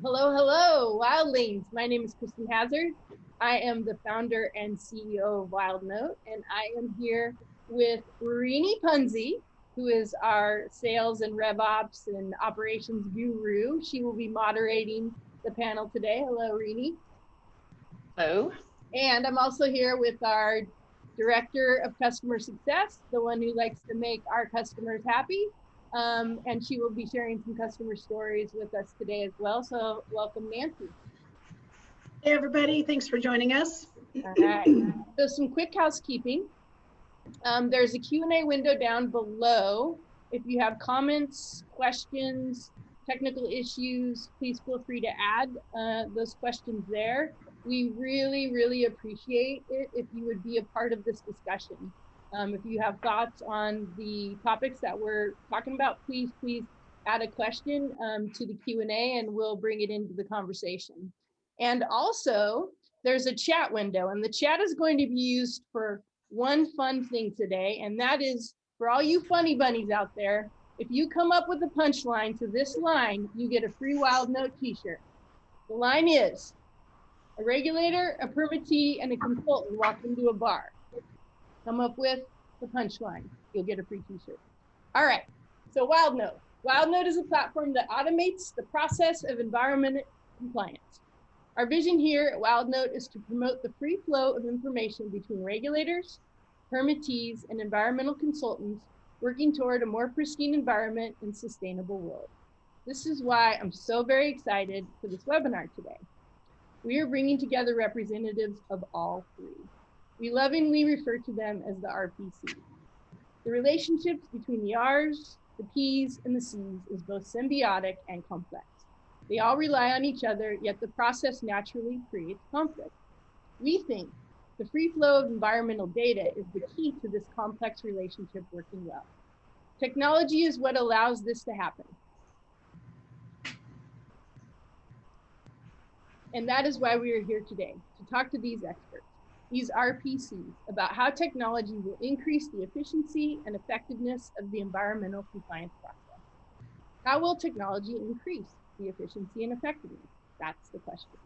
Hello, hello, wildlings. My name is Kristen Hazard. I am the founder and CEO of WildNote, and I am here with Rini Punzi, who is our sales and RevOps and operations guru. She will be moderating the panel today. Hello, Rini. Hello. And I'm also here with our Director of Customer Success, the one who likes to make our customers happy. And she will be sharing some customer stories with us today as well. So welcome, Nancy. Hey, everybody. Thanks for joining us. All right. So some quick housekeeping. There's a Q&A window down below. If you have comments, questions, technical issues, please feel free to add those questions there. We really, really appreciate it if you would be a part of this discussion. If you have thoughts on the topics that we're talking about, please add a question to the Q&A and we'll bring it into the conversation. And also, there's a chat window, and the chat is going to be used for one fun thing today, and that is for all you funny bunnies out there. If you come up with a punchline to this line, you get a free WildNote t-shirt. The line is, a regulator, a permittee, and a consultant walk into a bar. Come up with the punchline. You'll get a free t-shirt. All right, so WildNote. WildNote is a platform that automates the process of environmental compliance. Our vision here at WildNote is to promote the free flow of information between regulators, permittees, and environmental consultants working toward a more pristine environment and sustainable world. This is why I'm so very excited for this webinar today. We are bringing together representatives of all three. We lovingly refer to them as the RPC. The relationships between the R's, the P's, and the C's is both symbiotic and complex. They all rely on each other, yet the process naturally creates conflict. We think the free flow of environmental data is the key to this complex relationship working well. Technology is what allows this to happen. And that is why we are here today, to talk to these experts, these RPCs, about how technology will increase the efficiency and effectiveness of the environmental compliance process. How will technology increase the efficiency and effectiveness? That's the question.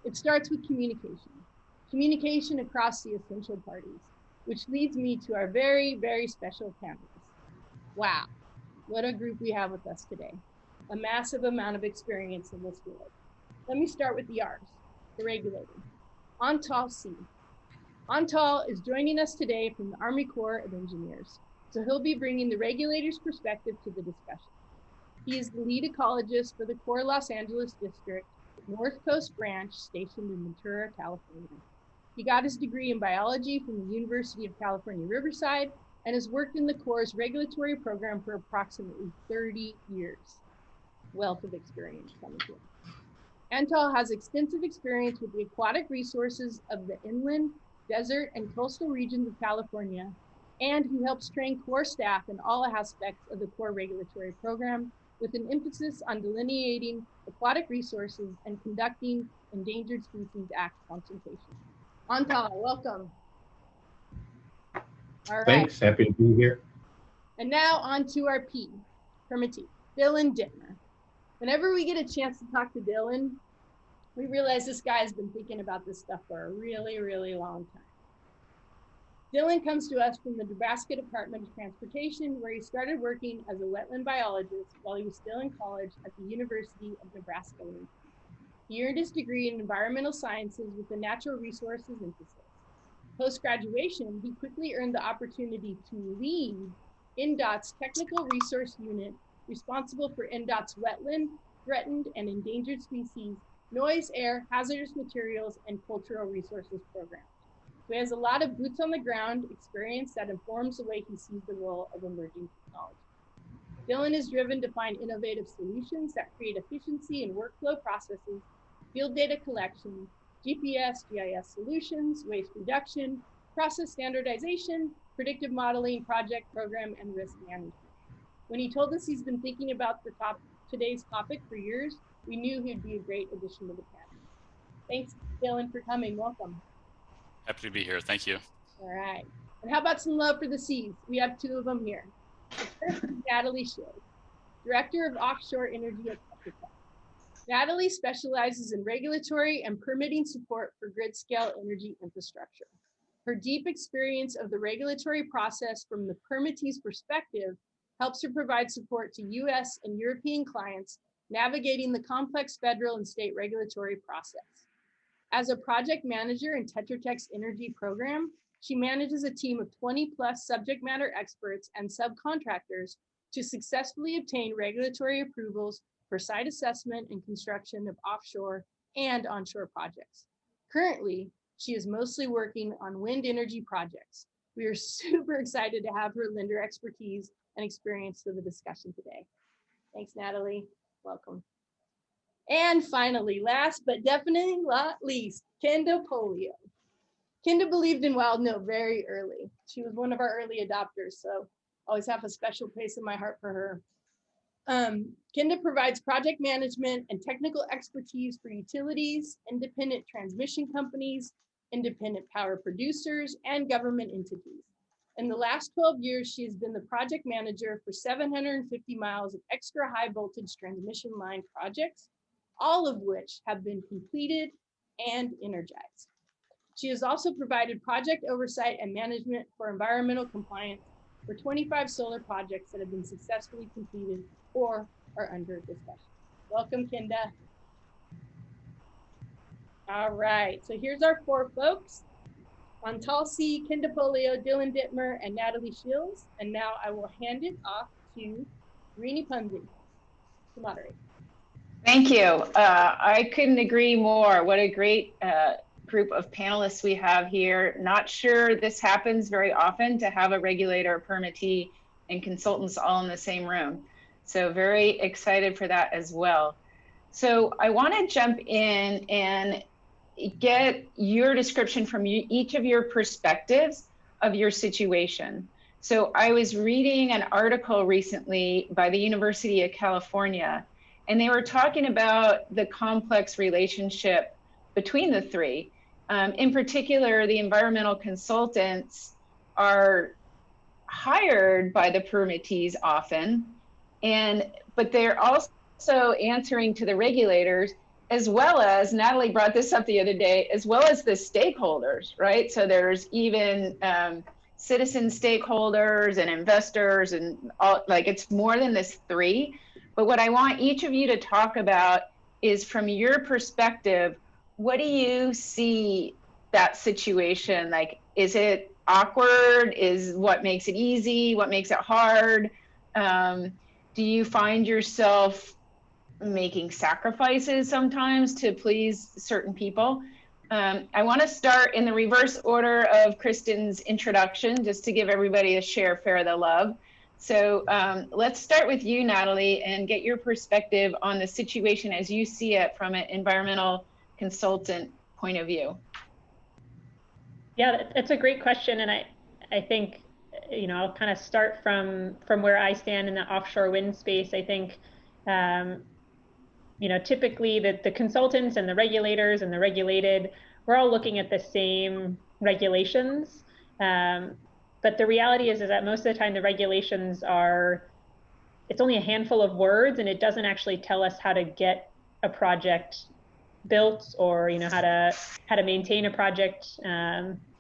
It starts with communication across the essential parties, which leads me to our very, very special panelists. Wow, what a group we have with us today. A massive amount of experience in this field. Let me start with the R's, the regulator. Antal Szill. Antal is joining us today from the Army Corps of Engineers, so he'll be bringing the regulator's perspective to the discussion. He is the lead ecologist for the Corps Los Angeles District, North Coast Branch, stationed in Ventura, California. He got his degree in biology from the University of California, Riverside, and has worked in the Corps' regulatory program for approximately 30 years. Wealth of experience coming to him. Antal has extensive experience with the aquatic resources of the inland, desert, and coastal regions of California, and he helps train Corps staff in all aspects of the Corps regulatory program, with an emphasis on delineating aquatic resources and conducting Endangered Species Act consultation. Antal, welcome. All right. Thanks, happy to be here. And now on to our P, permittee, Dillon Dittmer. Whenever we get a chance to talk to Dillon, we realize this guy has been thinking about this stuff for a really, really long time. Dillon comes to us from the Nebraska Department of Transportation, where he started working as a wetland biologist while he was still in college at the University of Nebraska. He earned his degree in environmental sciences with a natural resources emphasis. Post-graduation, he quickly earned the opportunity to lead NDOT's Technical Resource Unit, responsible for NDOT's wetland, threatened, and endangered species, noise, air, hazardous materials, and cultural resources programs. So he has a lot of boots on the ground experience that informs the way he sees the role of emerging technology. Dillon is driven to find innovative solutions that create efficiency in workflow processes, field data collection, GPS, GIS solutions, waste reduction, process standardization, predictive modeling, project program, and risk management. When he told us he's been thinking about today's topic for years, we knew he'd be a great addition to the panel. Thanks, Dillon, for coming. Welcome. Happy to be here. Thank you. All right. And how about some love for the C's? We have two of them here. The first is Nathalie Schils, Director of Offshore Energy at Tetra Tech. Natalie specializes in regulatory and permitting support for grid-scale energy infrastructure. Her deep experience of the regulatory process from the permittee's perspective helps her provide support to US and European clients navigating the complex federal and state regulatory process. As a project manager in Tetra Tech's energy program, she manages a team of 20+ subject matter experts and subcontractors to successfully obtain regulatory approvals for site assessment and construction of offshore and onshore projects. Currently, she is mostly working on wind energy projects. We are super excited to have her lend her expertise and experience to the discussion today. Thanks, Natalie. Welcome. And finally, last but definitely not least, Kenda Pollio. Kenda believed in Wild Note very early. She was one of our early adopters, so always have a special place in my heart for her. Kenda provides project management and technical expertise for utilities, independent transmission companies, independent power producers, and government entities. In the last 12 years, she has been the project manager for 750 miles of extra high voltage transmission line projects, all of which have been completed and energized. She has also provided project oversight and management for environmental compliance for 25 solar projects that have been successfully completed or are under discussion. Welcome, Kenda. All right, so here's our 4 folks: Antal Szill, Kenda Pollio, Dillon Dittmer, and Nathalie Schils. And now I will hand it off to Rini Punzi to moderate. Thank you. I couldn't agree more. What a great group of panelists we have here. Not sure this happens very often to have a regulator, permittee, and consultants all in the same room. So very excited for that as well. So I want to jump in and get your description from each of your perspectives of your situation. So I was reading an article recently by the University of California, and they were talking about the complex relationship between the three. In particular, the environmental consultants are hired by the permittees often, but they're also answering to the regulators, as well as, Natalie brought this up the other day, as well as the stakeholders, right? So there's even citizen stakeholders and investors and all, like it's more than this 3. But what I want each of you to talk about is, from your perspective, what do you see that situation? Like, is it awkward? Is what makes it easy? What makes it hard? Do you find yourself making sacrifices sometimes to please certain people? I want to start in the reverse order of Kristen's introduction, just to give everybody a share the love. So let's start with you, Natalie, and get your perspective on the situation as you see it from an environmental consultant point of view. Yeah, that's a great question. And I think, you know, I'll kind of start from where I stand in the offshore wind space. I think, you know, typically the consultants and the regulators and the regulated, we're all looking at the same regulations. But the reality is that most of the time the regulations it's only a handful of words, and it doesn't actually tell us how to get a project built, or, you know, how to maintain a project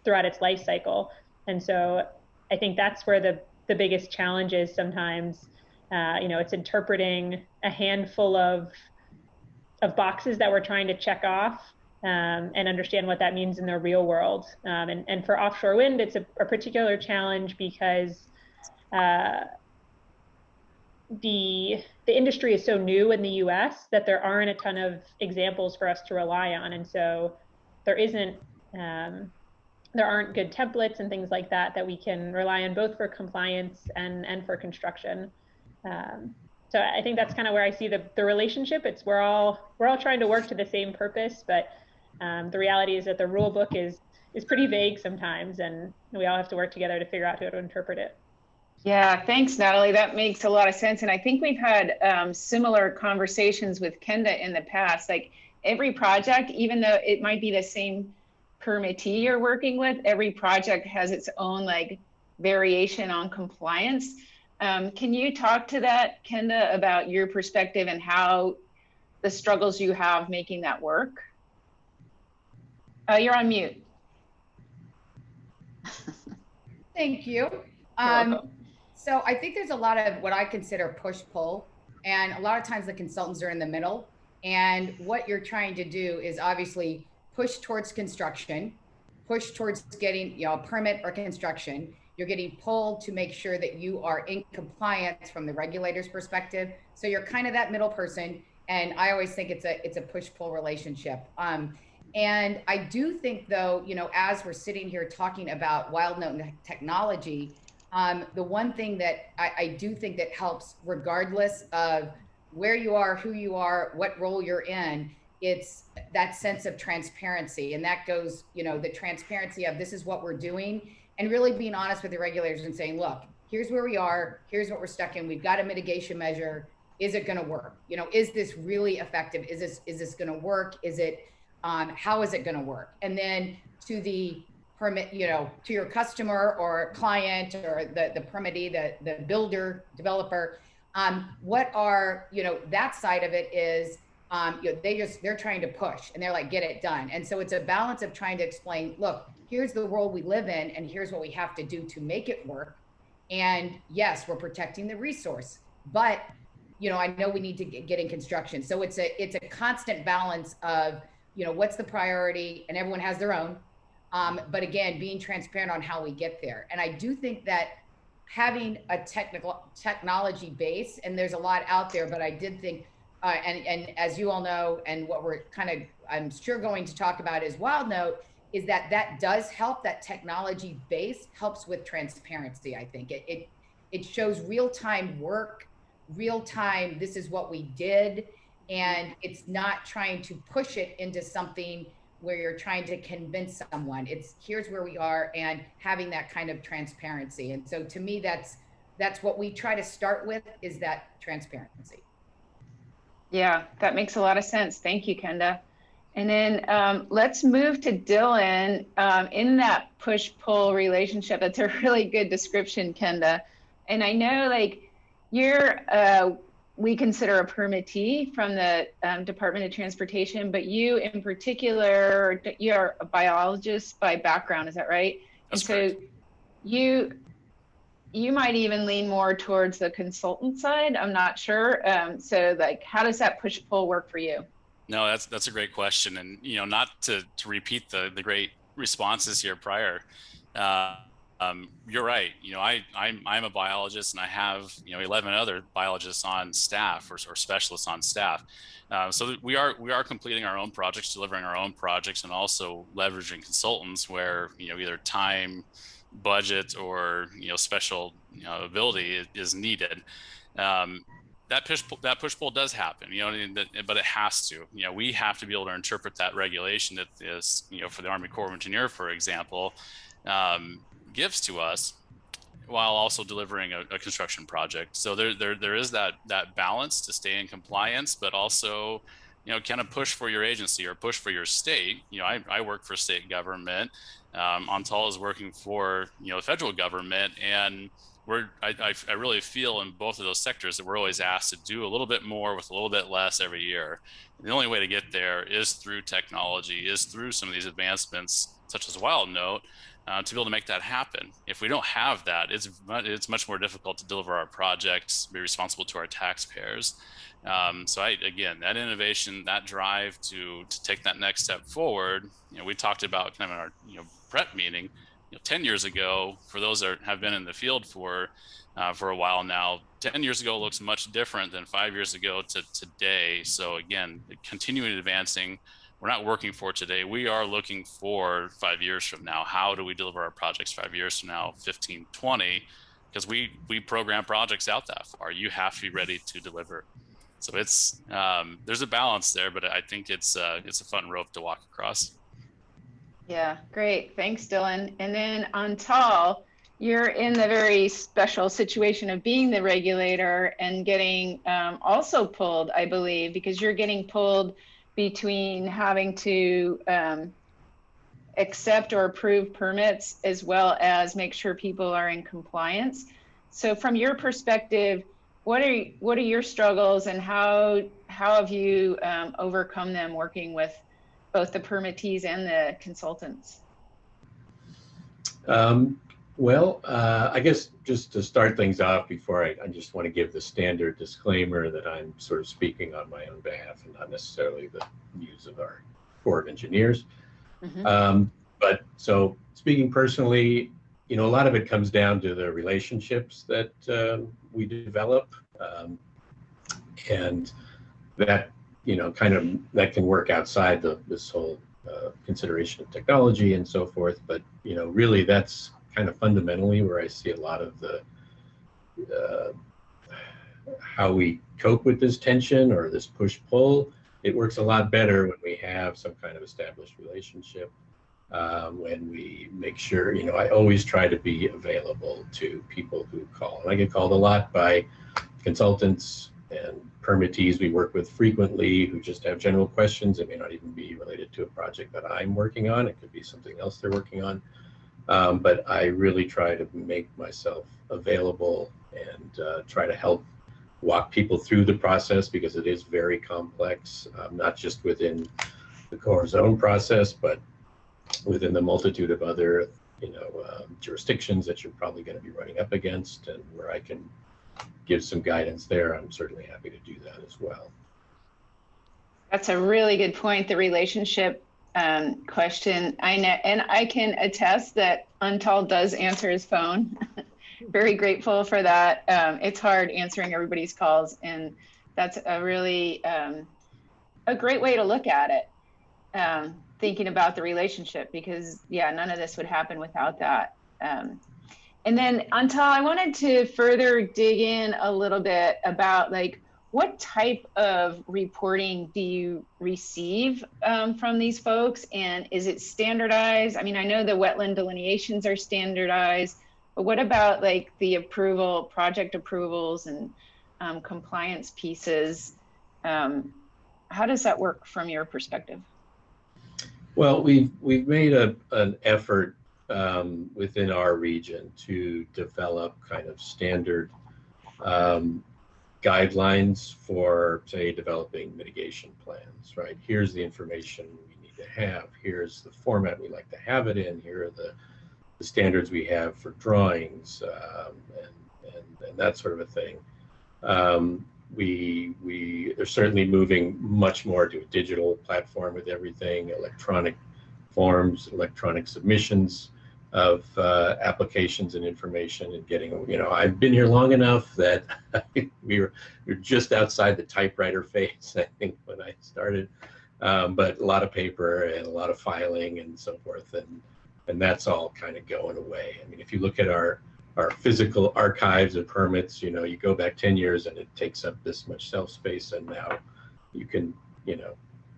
throughout its life cycle. And so I think that's where the biggest challenge is sometimes. You know, it's interpreting a handful of boxes that we're trying to check off, and understand what that means in the real world. And for offshore wind, it's a particular challenge because the industry is so new in the US that there aren't a ton of examples for us to rely on. And so there aren't good templates and things like that we can rely on, both for compliance and for construction. So I think that's kind of where I see the relationship. We're all trying to work to the same purpose, but the reality is that the rule book is pretty vague sometimes, and we all have to work together to figure out how to interpret it. Yeah, thanks, Natalie. That makes a lot of sense. And I think we've had similar conversations with Kenda in the past. Like, every project, even though it might be the same permittee you're working with, every project has its own like variation on compliance. Can you talk to that, Kenda, about your perspective and how the struggles you have making that work. You're on mute. Thank you. So I think there's a lot of what I consider push-pull, and a lot of times the consultants are in the middle, and what you're trying to do is obviously push towards construction, push towards getting a permit or construction. You're getting pulled to make sure that you are in compliance from the regulator's perspective. So you're kind of that middle person, and I always think it's a push-pull relationship. And I do think, though, as we're sitting here talking about WildNote technology, the one thing that I do think that helps, regardless of where you are, who you are, what role you're in, it's that sense of transparency. And that goes, the transparency of this is what we're doing, and really being honest with the regulators and saying, look, here's where we are, here's what we're stuck in, we've got a mitigation measure. Is it going to work? Is this really effective? Is this going to work? Is it how is it going to work? And then to the permit, to your customer or client or the permittee, the builder, developer, what are, that side of it is, they're trying to push and they're like, get it done. And so it's a balance of trying to explain, look, here's the world we live in, and here's what we have to do to make it work. And yes, we're protecting the resource, but I know we need to get in construction. So it's a constant balance of, what's the priority, and everyone has their own. But again, being transparent on how we get there. And I do think that having a technology base, and there's a lot out there, but I did think, and as you all know, and what we're I'm sure going to talk about is WildNote, is that does help. That technology base helps with transparency. I think it shows real-time work, real-time, this is what we did. And it's not trying to push it into something where you're trying to convince someone. It's here's where we are, and having that kind of transparency. And so to me, that's what we try to start with, is that transparency. Yeah, that makes a lot of sense. Thank you, Kenda. And then let's move to Dillon. In that push-pull relationship, that's a really good description, Kenda. And I know, you're we consider a permittee from the Department of Transportation, but you in particular, you're a biologist by background, is that right? That's and correct. So you might even lean more towards the consultant side, I'm not sure. So how does that push-pull work for you? No, that's a great question. And, not to repeat the great responses here prior, you're right. I'm a biologist, and I have 11 other biologists on staff or specialists on staff. So we are completing our own projects, delivering our own projects, and also leveraging consultants where either time, budget, or special ability is needed. That push-pull does happen, but it has to. We have to be able to interpret that regulation that is, for the Army Corps of Engineers, for example, gives to us, while also delivering a construction project. So there is that balance to stay in compliance, but also, kind of push for your agency or push for your state. I work for state government. Antal is working for the federal government, and I really feel in both of those sectors that we're always asked to do a little bit more with a little bit less every year. And the only way to get there is through technology, is through some of these advancements such as WildNote, to be able to make that happen. If we don't have that, it's much more difficult to deliver our projects, be responsible to our taxpayers. So again, that innovation, that drive to take that next step forward, we talked about kind of in our prep meeting, 10 years ago, for those that have been in the field for a while now, 10 years ago looks much different than 5 years ago to today. So again, continuing advancing. We're not working for today. We are looking for 5 years from now. How do we deliver our projects 5 years from now, 15, 20? Because we program projects out that far. You have to be ready to deliver. So it's there's a balance there, but I think it's a fun rope to walk across. Yeah, great. Thanks, Dillon. And then Antal, you're in the very special situation of being the regulator and getting also pulled, I believe, because you're getting pulled between having to accept or approve permits as well as make sure people are in compliance. So from your perspective, what are your struggles, and how how have you overcome them working with both the permittees and the consultants? Well, I guess just to start things off before I just want to give the standard disclaimer that I'm sort of speaking on my own behalf and not necessarily the views of our Corps of Engineers. But so speaking personally, you know, a lot of it comes down to the relationships that we develop, and that, you know, kind of that can work outside this whole consideration of technology and so forth. But, you know, really that's kind of fundamentally where I see a lot of the how we cope with this tension or this push-pull. It works a lot better when we have some kind of established relationship, when we make sure, you know, I always try to be available to people who call. And I get called a lot by consultants and permittees we work with frequently who just have general questions. It may not even be related to a project that I'm working on. It could be something else they're working on. But I really try to make myself available and try to help walk people through the process, because it is very complex, not just within the Corps' own process, but within the multitude of other, you know, jurisdictions that you're probably going to be running up against, and where I can give some guidance there, I'm certainly happy to do that as well. That's a really good point, the relationship question. I know, and I can attest that Antal does answer his phone. Very grateful for that. It's hard answering everybody's calls, and that's a really a great way to look at it, thinking about the relationship, because yeah, none of this would happen without that. And then Antal, I wanted to further dig in a little bit about, like, what type of reporting do you receive from these folks, and is it standardized? I mean, I know the wetland delineations are standardized, but what about like the approval, project approvals and compliance pieces? How does that work from your perspective? Well, we've made an effort within our region to develop kind of standard guidelines for, say, developing mitigation plans, right? Here's the information we need to have. Here's the format we like to have it in. Here are the standards we have for drawings, and that sort of a thing. We are certainly moving much more to a digital platform with everything, electronic forms, electronic submissions of applications and information, and getting, you know, I've been here long enough that we're just outside the typewriter phase, I think, when I started, but a lot of paper and a lot of filing and so forth, and that's all kind of going away. I mean, if you look at our physical archives of permits, you know, you go back 10 years and it takes up this much shelf space, and now you can, you know,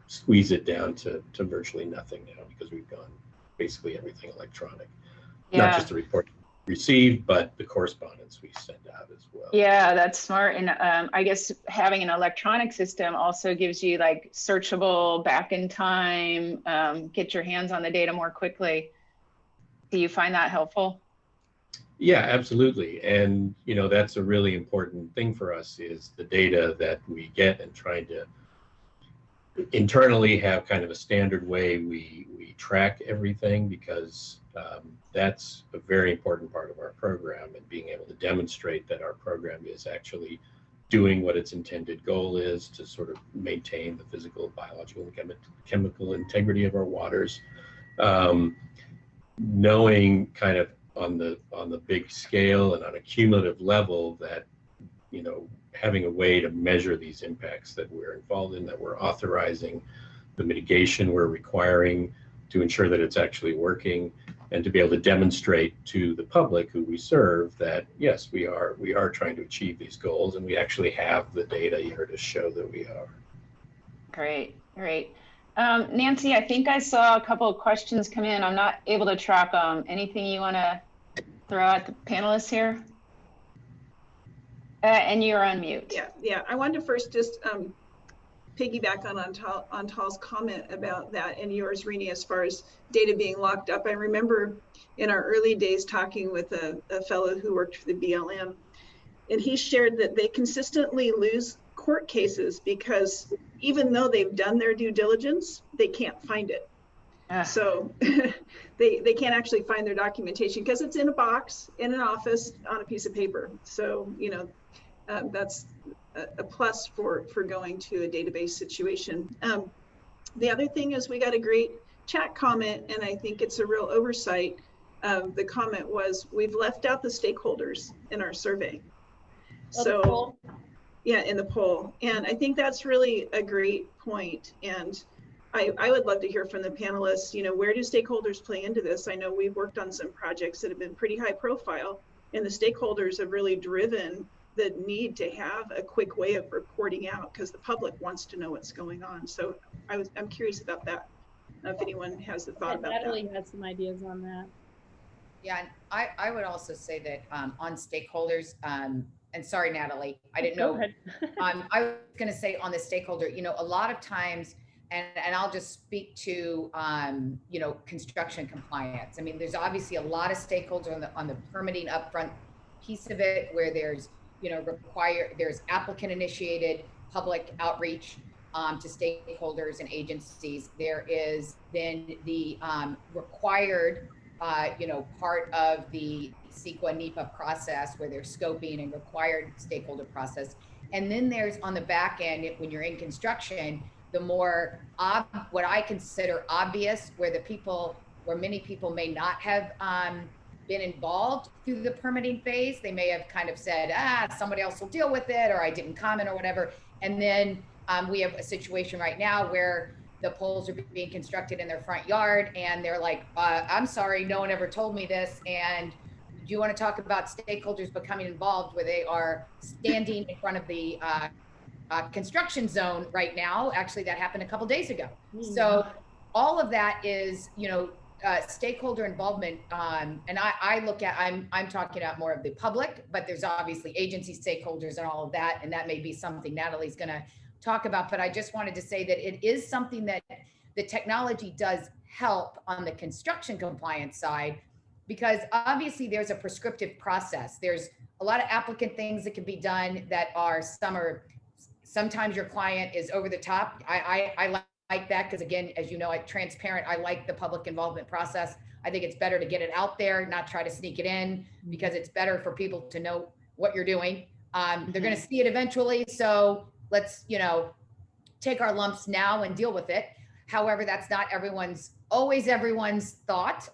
squeeze it down to virtually nothing now, because we've gone basically everything electronic. Yeah. Not just the report received, but the correspondence we send out as well. Yeah, that's smart. And I guess having an electronic system also gives you like searchable back in time, get your hands on the data more quickly. Do you find that helpful? Yeah, absolutely. And, you know, that's a really important thing for us, is the data that we get, and trying to internally have kind of a standard way we track everything, because that's a very important part of our program, and being able to demonstrate that our program is actually doing what its intended goal is, to sort of maintain the physical, biological, and chemical integrity of our waters. Knowing kind of on the big scale and on a cumulative level that, you know, having a way to measure these impacts that we're involved in, that we're authorizing, the mitigation we're requiring, to ensure that it's actually working, and to be able to demonstrate to the public who we serve that, yes, we are trying to achieve these goals, and we actually have the data here to show that we are. Great, great. Nancy, I think I saw a couple of questions come in. I'm not able to track them. Anything you want to throw at the panelists here? And you're on mute. Yeah. I wanted to first just piggyback on Antal's comment about that, and yours, Rini, as far as data being locked up. I remember in our early days talking with a fellow who worked for the BLM, and he shared that they consistently lose court cases because even though they've done their due diligence, they can't find it. So they can't actually find their documentation because it's in a box in an office on a piece of paper. So, you know, that's a plus for going to a database situation. The other thing is we got a great chat comment, and I think it's a real oversight. The comment was, we've left out the stakeholders in our survey. So yeah, in the poll. And I think that's really a great point. And I would love to hear from the panelists, you know, where do stakeholders play into this? I know we've worked on some projects that have been pretty high profile, and the stakeholders have really driven the need to have a quick way of reporting out because the public wants to know what's going on. So I'm curious about that. If anyone has a thought about Natalie that. has some ideas on that. Yeah, and I would also say that on stakeholders, and sorry, Natalie, I didn't know. I was going to say on the stakeholder, you know, a lot of times, and I'll just speak to, you know, construction compliance. I mean, there's obviously a lot of stakeholders on the permitting upfront piece of it where there's, you know, there's applicant initiated public outreach to stakeholders and agencies. There is then the required, you know, part of the CEQA NEPA process where there's scoping and required stakeholder process. And then there's on the back end, when you're in construction, the more what I consider obvious, where many people may not have been involved through the permitting phase. They may have kind of said, somebody else will deal with it, or I didn't comment or whatever. And then we have a situation right now where the poles are being constructed in their front yard and they're like, I'm sorry, no one ever told me this. And do you want to talk about stakeholders becoming involved where they are standing in front of the construction zone right now? Actually, that happened a couple days ago. So all of that is, you know, stakeholder involvement. And I look at, I'm talking about more of the public, but there's obviously agency stakeholders and all of that. And that may be something Natalie's going to talk about, but I just wanted to say that it is something that the technology does help on the construction compliance side, because obviously there's a prescriptive process. There's a lot of applicant things that can be done that are, sometimes your client is over the top. I like that because, again, as you know, I'm transparent. I like the public involvement process. I think it's better to get it out there, not try to sneak it in, because it's better for people to know what you're doing. They're going to see it eventually. So let's, you know, take our lumps now and deal with it. However, that's not always everyone's thought.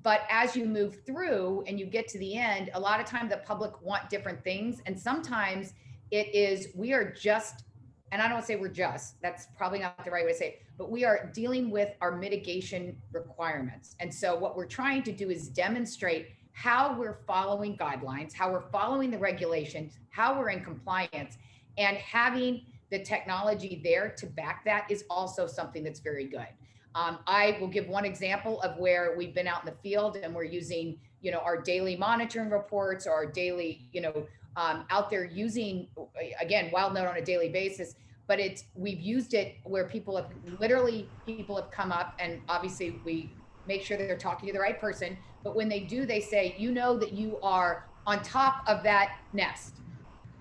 But as you move through and you get to the end, a lot of times the public want different things. And sometimes it is, we are just, and I don't want to say we're just, that's probably not the right way to say it, but we are dealing with our mitigation requirements. And so what we're trying to do is demonstrate how we're following guidelines, how we're following the regulations, how we're in compliance, and having the technology there to back that is also something that's very good. I will give one example of where we've been out in the field and we're using, you know, our daily monitoring reports or our daily, you know, out there using, again, WildNote on a daily basis, but we've used it where people have come up, and obviously we make sure that they're talking to the right person. But when they do, they say, you know, that you are on top of that nest.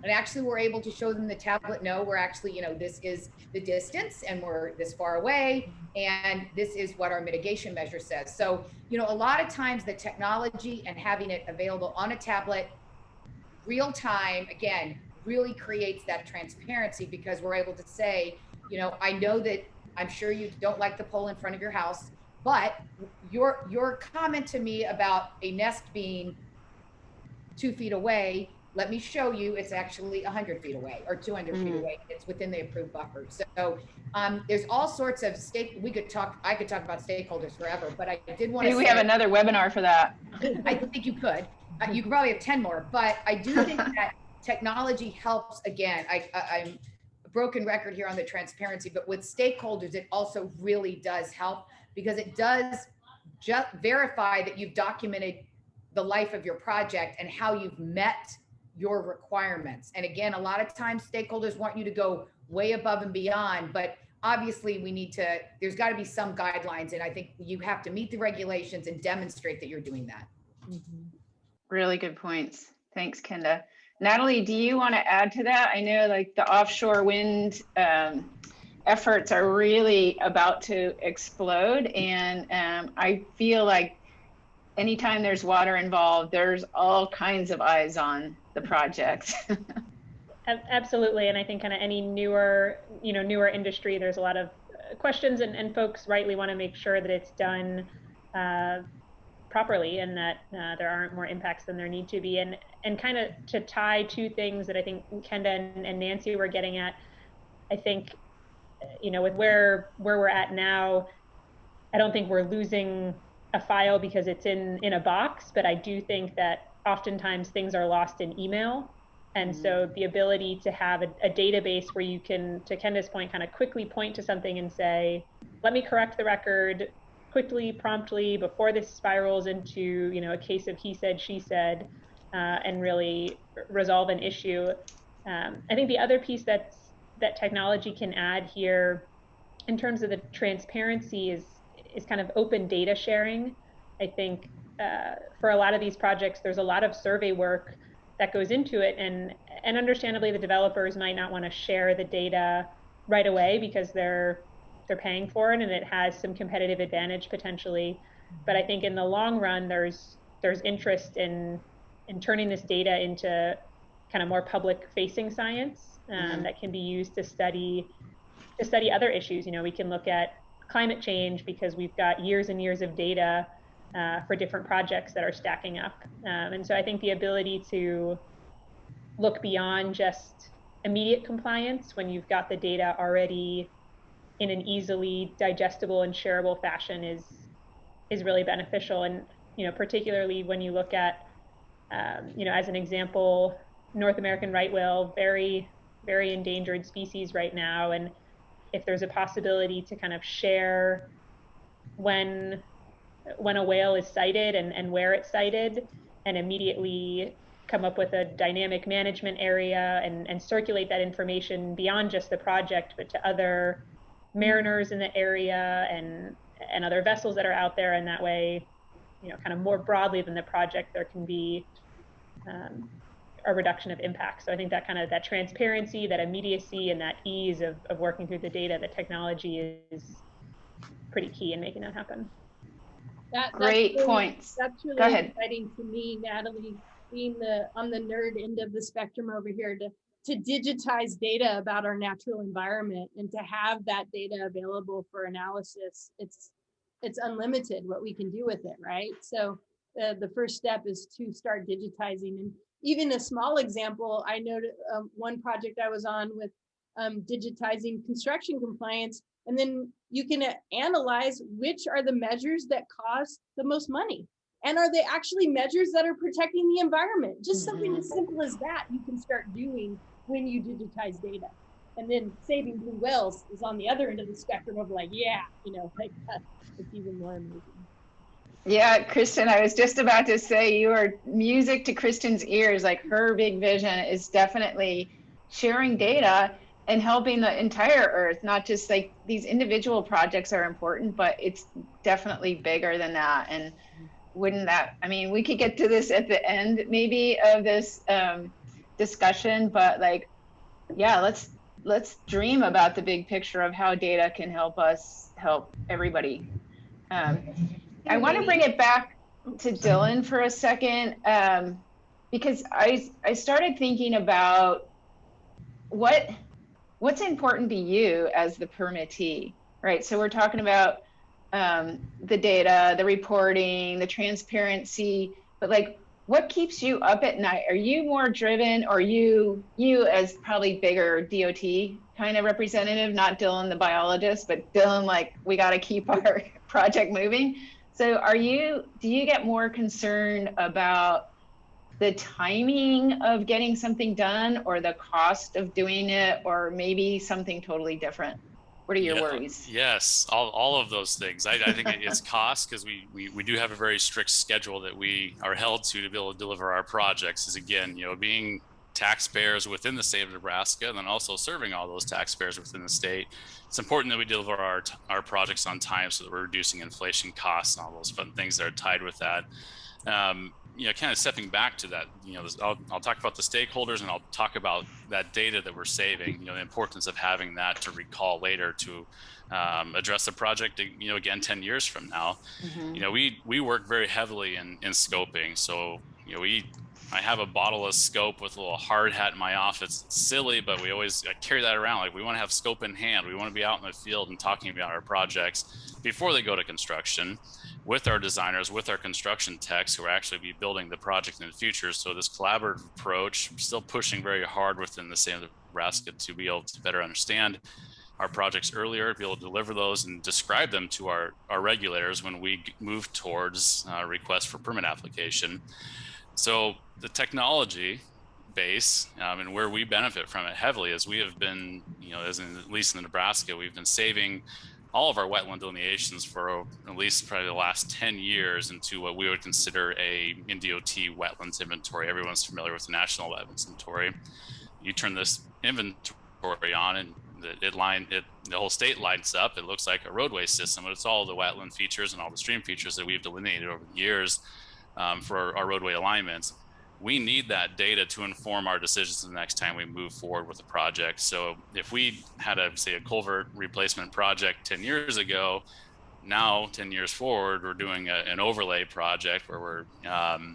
And actually we're able to show them the tablet, no, we're actually, you know, this is the distance and we're this far away. And this is what our mitigation measure says. So, you know, a lot of times the technology and having it available on a tablet, real time, again, really creates that transparency, because we're able to say, you know, I know that I'm sure you don't like the pole in front of your house, but your comment to me about a nest being 2 feet away, let me show you it's actually 100 feet away or 200 feet away. It's within the approved buffer. So there's all sorts of I could talk about stakeholders forever, but I did want to say, we have another webinar for that. I think you could. You could probably have 10 more, but I do think that technology helps. Again, I'm a broken record here on the transparency, but with stakeholders, it also really does help, because it does just verify that you've documented the life of your project and how you've met your requirements. And again, a lot of times stakeholders want you to go way above and beyond, but obviously there's got to be some guidelines. And I think you have to meet the regulations and demonstrate that you're doing that. Really good points. Thanks, Kenda. Natalie, do you want to add to that? I know like the offshore wind efforts are really about to explode, and I feel like anytime there's water involved, there's all kinds of eyes on the project. Absolutely, and I think kind of any newer industry, there's a lot of questions, and folks rightly want to make sure that it's done properly, and that there aren't more impacts than there need to be. And kind of to tie two things that I think Kenda and Nancy were getting at, I think, with where we're at now, I don't think we're losing a file because it's in a box, but I do think that oftentimes things are lost in email. And so the ability to have a database where you can, to Kenda's point, kind of quickly point to something and say, let me correct the record quickly, promptly, before this spirals into, a case of he said, she said, and really resolve an issue. I think the other piece that technology can add here in terms of the transparency is kind of open data sharing. I think for a lot of these projects, there's a lot of survey work that goes into it, and understandably the developers might not want to share the data right away because they're paying for it and it has some competitive advantage potentially. But I think in the long run there's interest in turning this data into kind of more public facing science that can be used to study other issues. We can look at climate change because we've got years and years of data for different projects that are stacking up. And so I think the ability to look beyond just immediate compliance when you've got the data already in an easily digestible and shareable fashion is really beneficial. And, particularly when you look at, as an example, North American right whale, very, very endangered species right now. And if there's a possibility to kind of share when a whale is sighted and where it's sighted, and immediately come up with a dynamic management area and circulate that information beyond just the project, but to other mariners in the area and other vessels that are out there. And that way, kind of more broadly than the project, there can be a reduction of impact. So I think that kind of that transparency, that immediacy, and that ease of working through the data, the technology is pretty key in making that happen. Great really, points. That's really exciting to me, Natalie, being on the nerd end of the spectrum over here, to digitize data about our natural environment and to have that data available for analysis. It's unlimited what we can do with it, right? So the first step is to start digitizing. And even a small example, I know one project I was on with digitizing construction compliance, and then you can analyze which are the measures that cost the most money. And are they actually measures that are protecting the environment? Just something as simple as that you can start doing when you digitize data. And then saving blue whales is on the other end of the spectrum of like, it's even more amazing. Yeah, Kristen, I was just about to say you are music to Kristen's ears. Like, her big vision is definitely sharing data and helping the entire Earth, not just like these individual projects are important, but it's definitely bigger than that. And we could get to this at the end maybe of this discussion, but like, yeah, let's dream about the big picture of how data can help us help everybody. I want to bring it back to Dillon for a second, because I started thinking about what's important to you as the permittee, right? So we're talking about the data, the reporting, the transparency, but like, what keeps you up at night? Are you more driven, or you as probably bigger DOT kind of representative, not Dillon the biologist, but Dillon, like, we got to keep our project moving. So do you get more concerned about the timing of getting something done, or the cost of doing it, or maybe something totally different? What are your worries? Yes, all of those things. I think it's cost, because we do have a very strict schedule that we are held to be able to deliver our projects. Is again, being taxpayers within the state of Nebraska, and then also serving all those taxpayers within the state. It's important that we deliver our projects on time so that we're reducing inflation costs and all those fun things that are tied with that. Kind of stepping back to that, I'll talk about the stakeholders, and I'll talk about that data that we're saving, the importance of having that to recall later to address the project, again, 10 years from now. We work very heavily in scoping. So, I have a bottle of scope with a little hard hat in my office. It's silly, but we always carry that around. Like, we want to have scope in hand. We want to be out in the field and talking about our projects before they go to construction with our designers, with our construction techs who will actually be building the project in the future. So this collaborative approach, still pushing very hard within the state of Nebraska to be able to better understand our projects earlier, be able to deliver those and describe them to our regulators when we move towards requests for permit application. So the technology base and where we benefit from it heavily is we have been, at least in Nebraska, we've been saving all of our wetland delineations for at least probably the last 10 years into what we would consider a NDOT wetlands inventory. Everyone's familiar with the National Wetlands Inventory. You turn this inventory on and the whole state lights up. It looks like a roadway system, but it's all the wetland features and all the stream features that we've delineated over the years for our roadway alignments. We need that data to inform our decisions the next time we move forward with a project. So if we had say a culvert replacement project 10 years ago, now 10 years forward, we're doing an overlay project where we're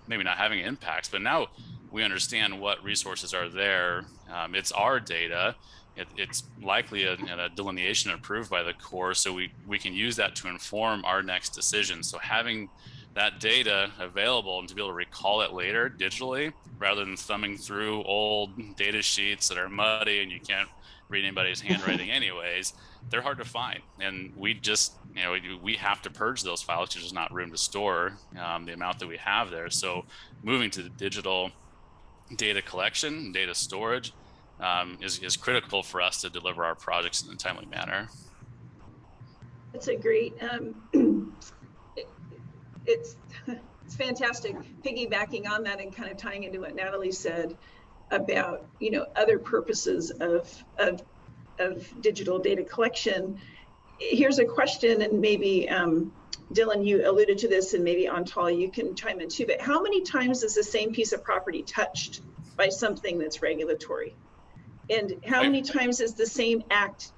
maybe not having impacts, but now we understand what resources are there. It's our data. It's likely a delineation approved by the Corps, so we can use that to inform our next decision. So having that data available and to be able to recall it later digitally, rather than thumbing through old data sheets that are muddy and you can't read anybody's handwriting anyways, they're hard to find. And we just, we have to purge those files. There's just not room to store the amount that we have there. So moving to the digital data collection, data storage is critical for us to deliver our projects in a timely manner. That's a great, it's fantastic piggybacking on that and kind of tying into what Natalie said about, other purposes of digital data collection. Here's a question, and maybe Dillon, you alluded to this, and maybe Antal, you can chime in too, but how many times is the same piece of property touched by something that's regulatory? And how many times is the same act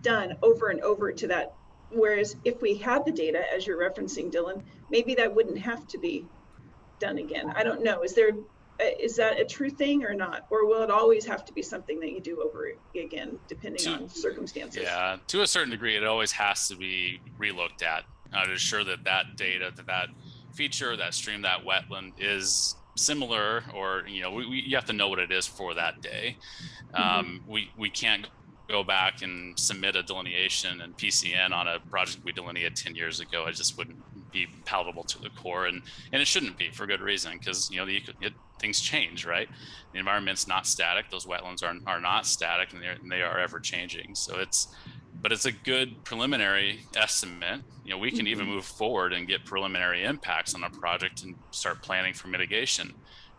done over and over to that? Whereas if we had the data, as you're referencing, Dillon, maybe that wouldn't have to be done again. I don't know. Is that a true thing or not? Or will it always have to be something that you do over again, depending on circumstances? Yeah, to a certain degree, it always has to be relooked at to ensure that data, that feature, that stream, that wetland is similar, or, you have to know what it is for that day. We can't go back and submit a delineation and PCN on a project we delineated 10 years ago. It just wouldn't be palatable to the Corps, and it shouldn't be, for good reason, because things change, right? The environment's not static. Those wetlands are not static, and they are ever changing. So but it's a good preliminary estimate. We can even move forward and get preliminary impacts on a project and start planning for mitigation.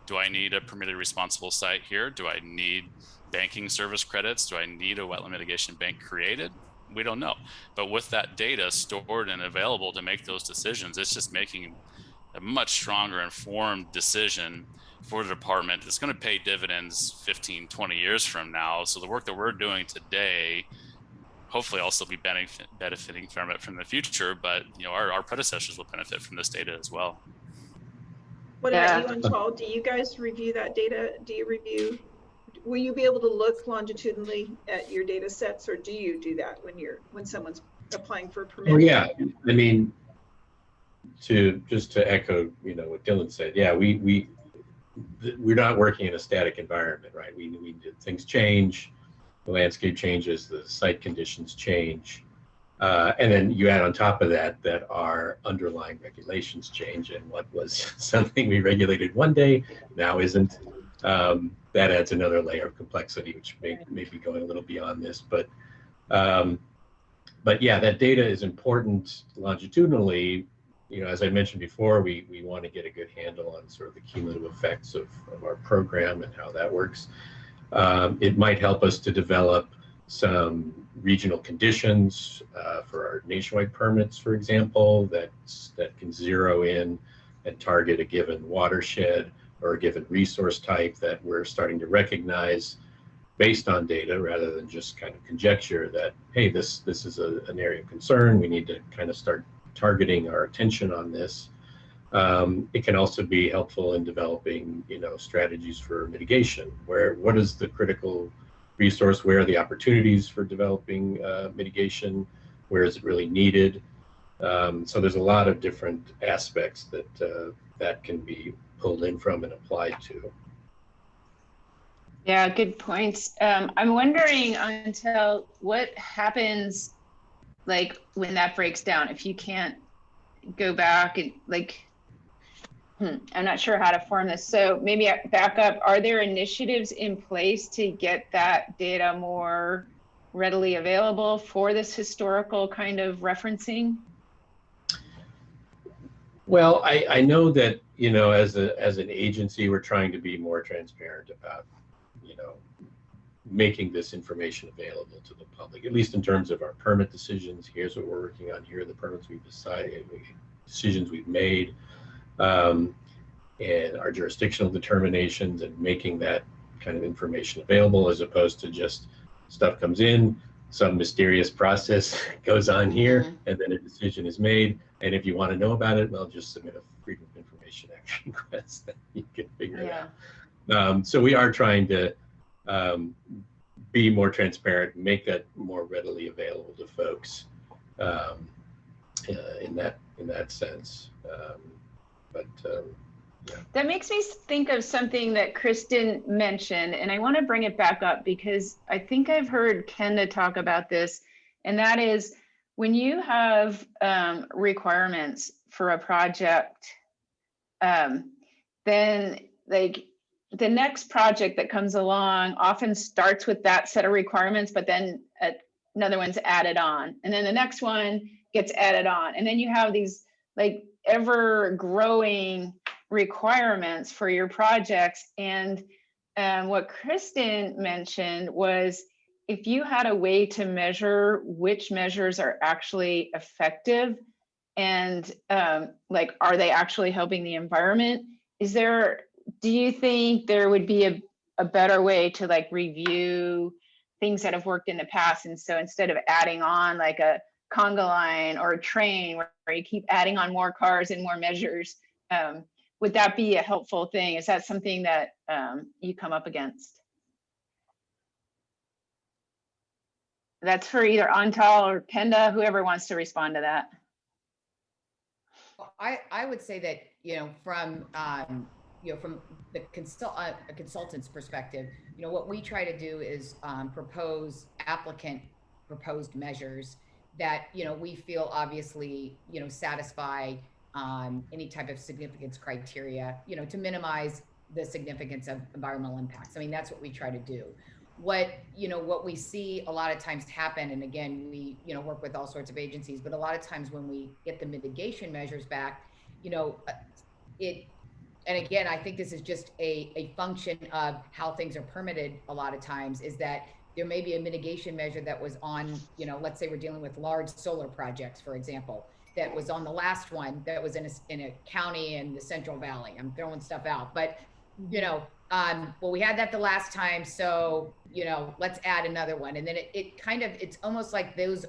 Do I need a permitted responsible site here? Do I need banking service credits? Do I need a wetland mitigation bank created? We don't know. But with that data stored and available to make those decisions, it's just making a much stronger informed decision for the department. It's going to pay dividends 15, 20 years from now. So the work that we're doing today, hopefully also be benefiting from it from the future, but our predecessors will benefit from this data as well. What about you, Antal? Do you guys review that data? Will you be able to look longitudinally at your data sets, or do you do that when someone's applying for a permit? Oh yeah, I mean, to echo, what Dillon said. Yeah, we're not working in a static environment, right? Things change, the landscape changes, the site conditions change, and then you add on top of that our underlying regulations change, and what was something we regulated one day now isn't. That adds another layer of complexity, which may be going a little beyond this, but yeah, that data is important longitudinally. As I mentioned before, we want to get a good handle on sort of the cumulative effects of our program and how that works. It might help us to develop some regional conditions for our nationwide permits, for example, that can zero in and target a given watershed or a given resource type that we're starting to recognize based on data rather than just kind of conjecture that, hey, this is an area of concern. We need to kind of start targeting our attention on this. It can also be helpful in developing, strategies for mitigation. What is the critical resource? Where are the opportunities for developing mitigation? Where is it really needed? So there's a lot of different aspects that can be pulled in from and applied to. Yeah, good points. I'm wondering, Antal, what happens like when that breaks down? If you can't go back and I'm not sure how to form this. So maybe back up, are there initiatives in place to get that data more readily available for this historical kind of referencing? Well, I know that, as an agency, we're trying to be more transparent about, making this information available to the public, at least in terms of our permit decisions. Here's what we're working on. Here are the permits we've decided, decisions we've made, and our jurisdictional determinations, and making that kind of information available, as opposed to just stuff comes in, some mysterious process goes on here, and then a decision is made. And if you want to know about it, well, just submit a Freedom of Information Act request, that you can figure it out. So we are trying to be more transparent, make that more readily available to folks in that sense. Yeah. That makes me think of something that Kristen mentioned, and I want to bring it back up because I think I've heard Kenda talk about this, and that is when you have requirements for a project, then the next project that comes along often starts with that set of requirements, but then another one's added on, and then the next one gets added on, and then you have these ever growing requirements for your projects. And what Kristen mentioned was, if you had a way to measure which measures are actually effective and are they actually helping the environment, do you think there would be a better way to review things that have worked in the past? And so instead of adding on a conga line or a train where you keep adding on more cars and more measures, would that be a helpful thing? Is that something that you come up against? That's for either Antal or Kenda, whoever wants to respond to that. I would say that, from the consultant's perspective, what we try to do is propose proposed measures that, we feel obviously, satisfy any type of significance criteria, to minimize the significance of environmental impacts. I mean, that's what we try to do. What we see a lot of times happen, and again, we, work with all sorts of agencies, but a lot of times when we get the mitigation measures back, and again, I think this is just a function of how things are permitted a lot of times, is that there may be a mitigation measure that was on, let's say we're dealing with large solar projects, for example, that was on the last one that was in a county in the Central Valley. I'm throwing stuff out, but, well, we had that the last time, so, let's add another one. And then it's almost like those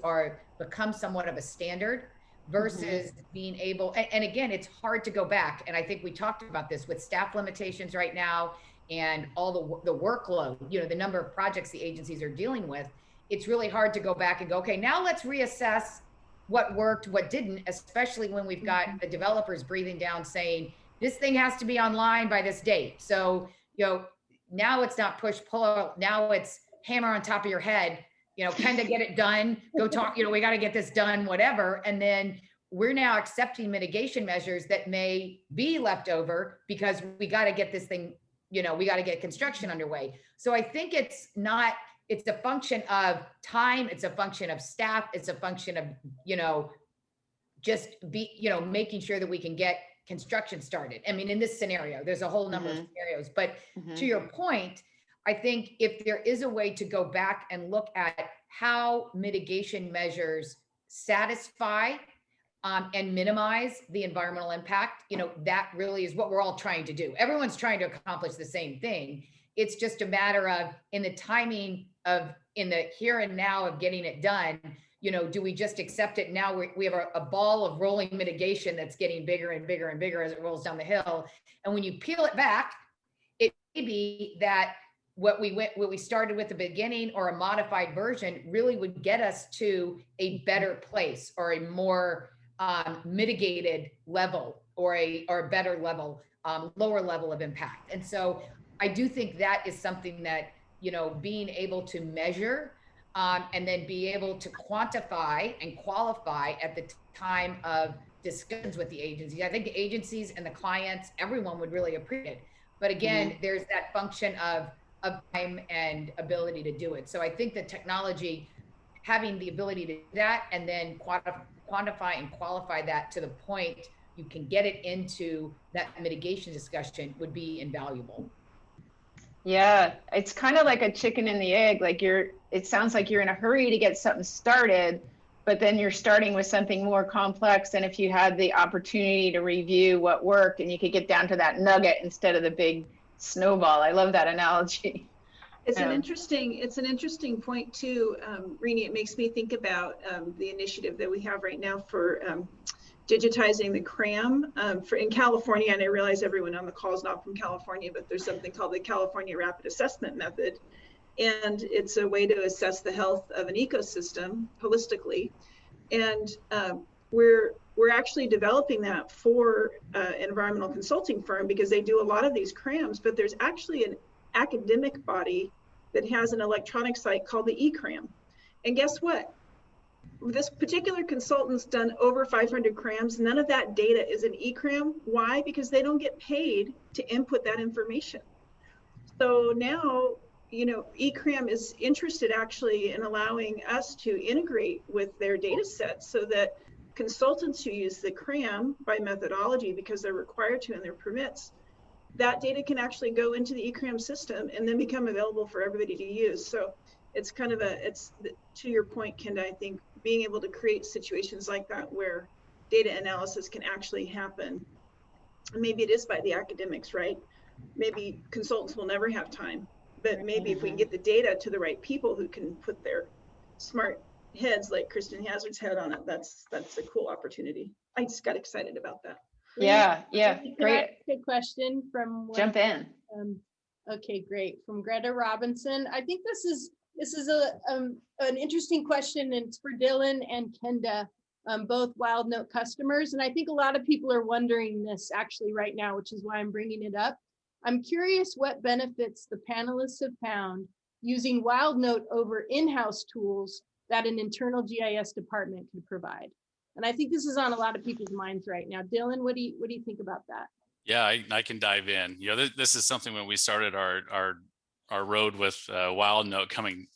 become somewhat of a standard versus being able, and again, it's hard to go back. And I think we talked about this with staff limitations right now and all the workload, the number of projects the agencies are dealing with. It's really hard to go back and go, okay, now let's reassess what worked, what didn't, especially when we've got the developers breathing down saying, this thing has to be online by this date. So, now it's not push pull, now it's hammer on top of your head, Kenda, get it done, go talk, we got to get this done, whatever. And then we're now accepting mitigation measures that may be left over because we got to get this thing, we got to get construction underway. So I think it's a function of time. It's a function of staff. It's a function of, making sure that we can get construction started. I mean, in this scenario, there's a whole number of scenarios, but to your point, I think if there is a way to go back and look at how mitigation measures satisfy and minimize the environmental impact, that really is what we're all trying to do. Everyone's trying to accomplish the same thing. It's just a matter of in the timing of in the here and now of getting it done. Do we just accept it now? We have a ball of rolling mitigation that's getting bigger and bigger and bigger as it rolls down the hill. And when you peel it back, it may be that what we started with the beginning or a modified version really would get us to a better place or a more mitigated level or a better level, lower level of impact. And so I do think that is something that, being able to measure and then be able to quantify and qualify at the time of discussions with the agencies. I think the agencies and the clients, everyone would really appreciate it. But again, there's that function of time and ability to do it. So I think the technology, having the ability to do that and then quantify and qualify that to the point you can get it into that mitigation discussion would be invaluable. Yeah, it's kind of like a chicken and the egg. Like it sounds like you're in a hurry to get something started, but then you're starting with something more complex. And if you had the opportunity to review what worked and you could get down to that nugget instead of the big snowball. I love that analogy. It's an interesting point too, Rini. It makes me think about the initiative that we have right now for digitizing the CRAM in California. And I realize everyone on the call is not from California, but there's something called the California Rapid Assessment Method. And it's a way to assess the health of an ecosystem holistically. And we're actually developing that for an environmental consulting firm because they do a lot of these CRAMs, but there's actually an academic body that has an electronic site called the eCram. And guess what? This particular consultant's done over 500 CRAMs. None of that data is in eCram. Why? Because they don't get paid to input that information. So now, eCram is interested actually in allowing us to integrate with their data sets so that consultants who use the CRAM by methodology, because they're required to in their permits, that data can actually go into the eCram system and then become available for everybody to use. So it's kind of to your point, Kenda, I think being able to create situations like that where data analysis can actually happen. Maybe it is by the academics, right? Maybe consultants will never have time, but maybe if we can get the data to the right people who can put their smart heads like Kristen Hazard's head on it, that's a cool opportunity. I just got excited about that. Yeah, great. Good question from Jump in. Okay, great. From Greta Robinson. I think this is an interesting question, and it's for Dillon and Kenda, both WildNote customers. And I think a lot of people are wondering this actually right now, which is why I'm bringing it up. I'm curious what benefits the panelists have found using WildNote over in-house tools that an internal GIS department could provide. And I think this is on a lot of people's minds right now. Dillon, what do you think about that? Yeah, I can dive in. This is something when we started our road with WildNote coming,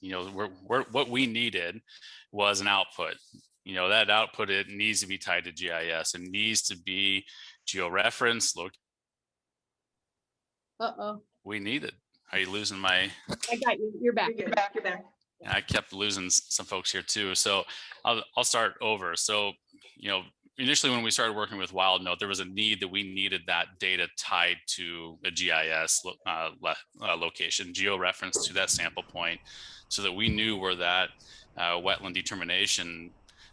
what we needed was an output. That output, it needs to be tied to GIS. It needs to be georeferenced. We need it. Are you losing my? I got you. You're back. You're back. I kept losing some folks here too. So I'll start over. So, initially when we started working with WildNote, there was a need that we needed that data tied to a GIS location, georeference to that sample point, so that we knew where that wetland determination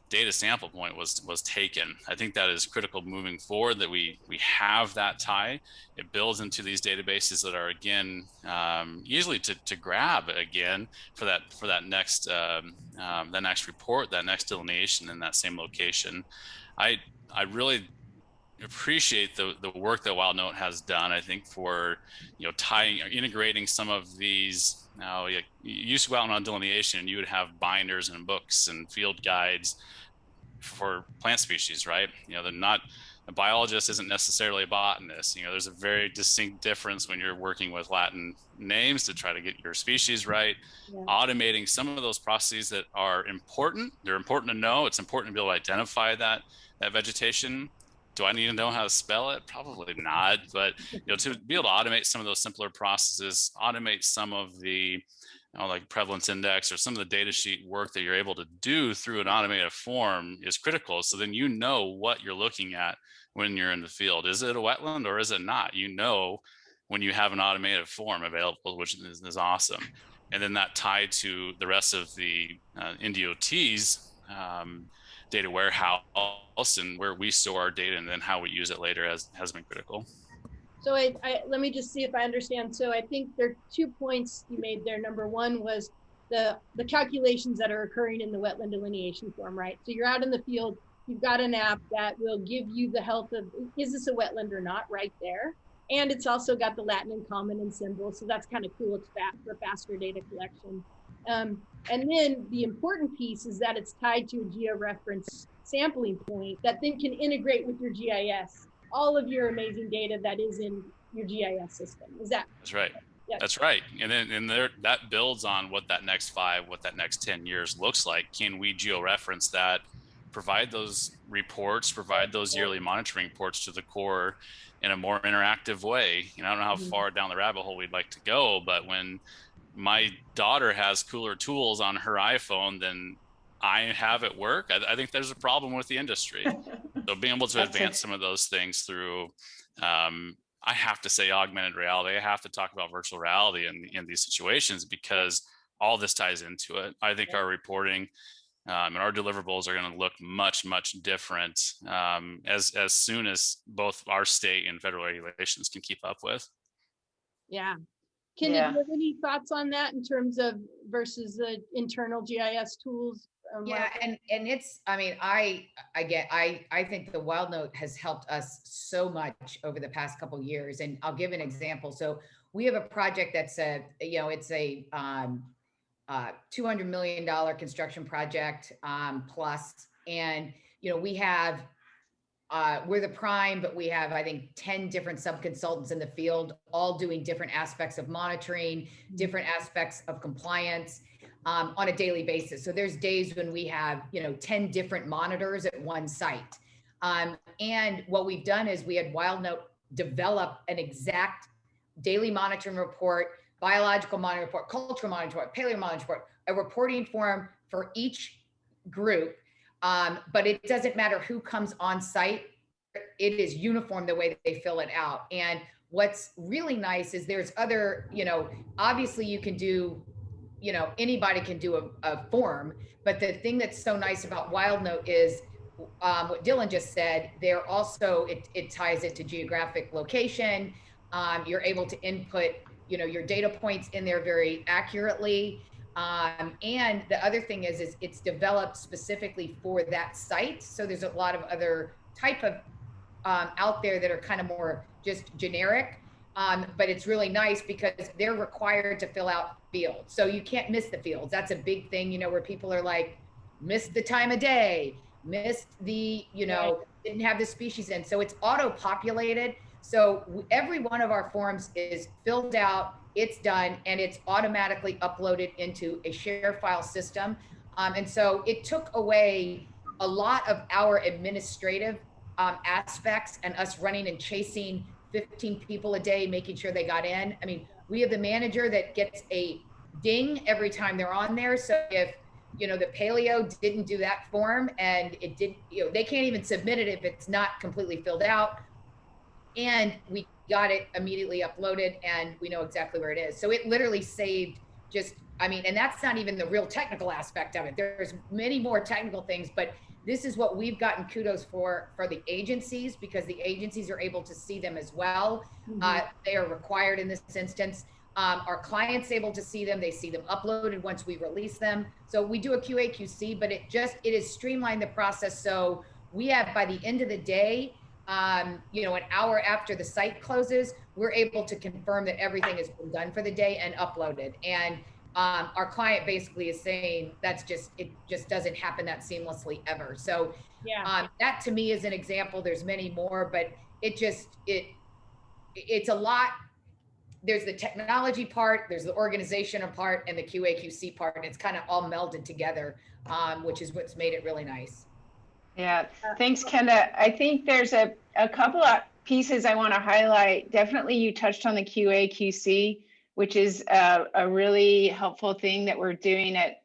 data sample point was taken. I think that is critical moving forward, that we have that tie. It builds into these databases that are, again, easily to grab again for that next report, that next delineation in that same location. I really appreciate the work that WildNote has done. I think for tying or integrating some of these. Now, you used to go out on delineation and you would have binders and books and field guides for plant species, right? They're not, a biologist isn't necessarily a botanist. There's a very distinct difference when you're working with Latin names to try to get your species right. Yeah. Automating some of those processes that are important. They're important to know. It's important to be able to identify that vegetation. Do I need to know how to spell it? Probably not, but to be able to automate some of those simpler processes, automate some of the like prevalence index or some of the data sheet work that you're able to do through an automated form is critical. So then you know what you're looking at when you're in the field. Is it a wetland or is it not? You know when you have an automated form available, which is awesome. And then that tied to the rest of the NDOT's data warehouse and where we store our data and then how we use it later has been critical. So let me just see if I understand. So I think there are 2 points you made there. Number one was the calculations that are occurring in the wetland delineation form, right? So you're out in the field, you've got an app that will give you the health of, is this a wetland or not, right there. And it's also got the Latin and common and symbol. So that's kind of cool. It's for faster data collection. And then the important piece is that it's tied to a georeference sampling point that then can integrate with your GIS, all of your amazing data that is in your GIS system. Is that? That's right. Yes. That's right. And then that builds on what that next 5, what that next 10 years looks like. Can we georeference that, provide those reports, provide those yearly monitoring reports to the Corps in a more interactive way? I don't know how far down the rabbit hole we'd like to go, but when my daughter has cooler tools on her iPhone than I have at work, I think there's a problem with the industry. So being able to advance some of those things through, I have to say augmented reality, I have to talk about virtual reality in these situations because all this ties into it. I think our reporting and our deliverables are going to look much, much different as soon as both our state and federal regulations can keep up with. Yeah. Kenda, do you have any thoughts on that in terms of versus the internal GIS tools? Yeah, and it's, I mean, I think the WildNote has helped us so much over the past couple of years, and I'll give an example. So we have a project that's it's a $200 million construction project plus, and we have we're the prime, but we have, I think, 10 different sub-consultants in the field, all doing different aspects of monitoring, different aspects of compliance on a daily basis. So there's days when we have, 10 different monitors at one site. And what we've done is we had WildNote develop an exact daily monitoring report, biological monitoring report, cultural monitoring report, paleo monitoring report, a reporting form for each group. But it doesn't matter who comes on site. It is uniform the way that they fill it out. And what's really nice is there's other, obviously you can do, anybody can do a form, but the thing that's so nice about WildNote is what Dillon just said, they're also, it ties it to geographic location. You're able to input, your data points in there very accurately. And the other thing is it's developed specifically for that site. So there's a lot of other type of out there that are kind of more just generic. But it's really nice because they're required to fill out fields. So you can't miss the fields. That's a big thing, where people are like, missed the time of day, missed the, didn't have the species in. So it's auto-populated. So every one of our forms is filled out, it's done, and it's automatically uploaded into a share file system. And so it took away a lot of our administrative aspects and us running and chasing 15 people a day, making sure they got in. I mean, we have the manager that gets a ding every time they're on there. So if, the paleo didn't do that form and it did, they can't even submit it if it's not completely filled out. And we got it immediately uploaded and we know exactly where it is. So it literally saved and that's not even the real technical aspect of it. There's many more technical things, but this is what we've gotten kudos for the agencies, because the agencies are able to see them as well. They are required in this instance. Our clients able to see them. They see them uploaded once we release them. So we do a QA QC, but it has streamlined the process. So we have, by the end of the day, an hour after the site closes, we're able to confirm that everything has been done for the day and uploaded. And our client basically is saying it just doesn't happen that seamlessly ever. So that to me is an example. There's many more, but it's a lot. There's the technology part, there's the organizational part, and the QA QC part, and it's kind of all melded together, which is what's made it really nice. Yeah, thanks, Kenda. I think there's a couple of pieces I want to highlight. Definitely you touched on the QA QC. which is a really helpful thing that we're doing at,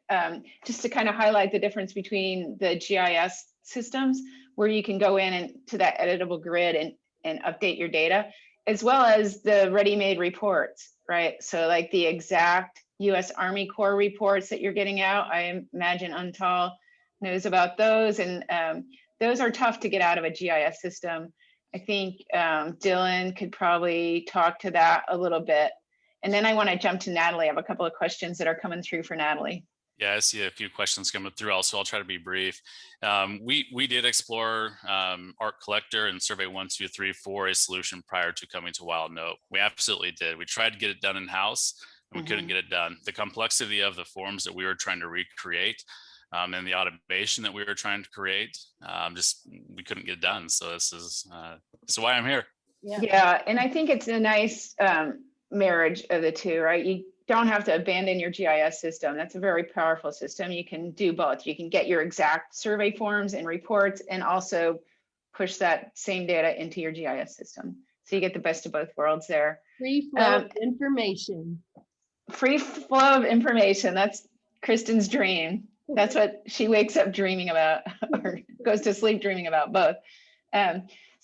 just to kind of highlight the difference between the GIS systems, where you can go in and to that editable grid and update your data, as well as the ready-made reports, right? So like the exact US Army Corps reports that you're getting out, I imagine Antal knows about those, and those are tough to get out of a GIS system. I think Dillon could probably talk to that a little bit. And then I want to jump to Natalie. I have a couple of questions that are coming through for Natalie. Yeah, I see a few questions coming through also. I'll try to be brief. We did explore Art Collector and Survey 1, 2, 3 for a solution prior to coming to WildNote. We absolutely did. We tried to get it done in-house, and we couldn't get it done. The complexity of the forms that we were trying to recreate and the automation that we were trying to create, we couldn't get it done. So this is why I'm here. Yeah, and I think it's a nice marriage of the two, right? You don't have to abandon your GIS system. That's a very powerful system. You can do both. You can get your exact survey forms and reports and also push that same data into your GIS system. So you get the best of both worlds there. Free flow of information. Free flow of information. That's Kristen's dream. That's what she wakes up dreaming about or goes to sleep dreaming about, both.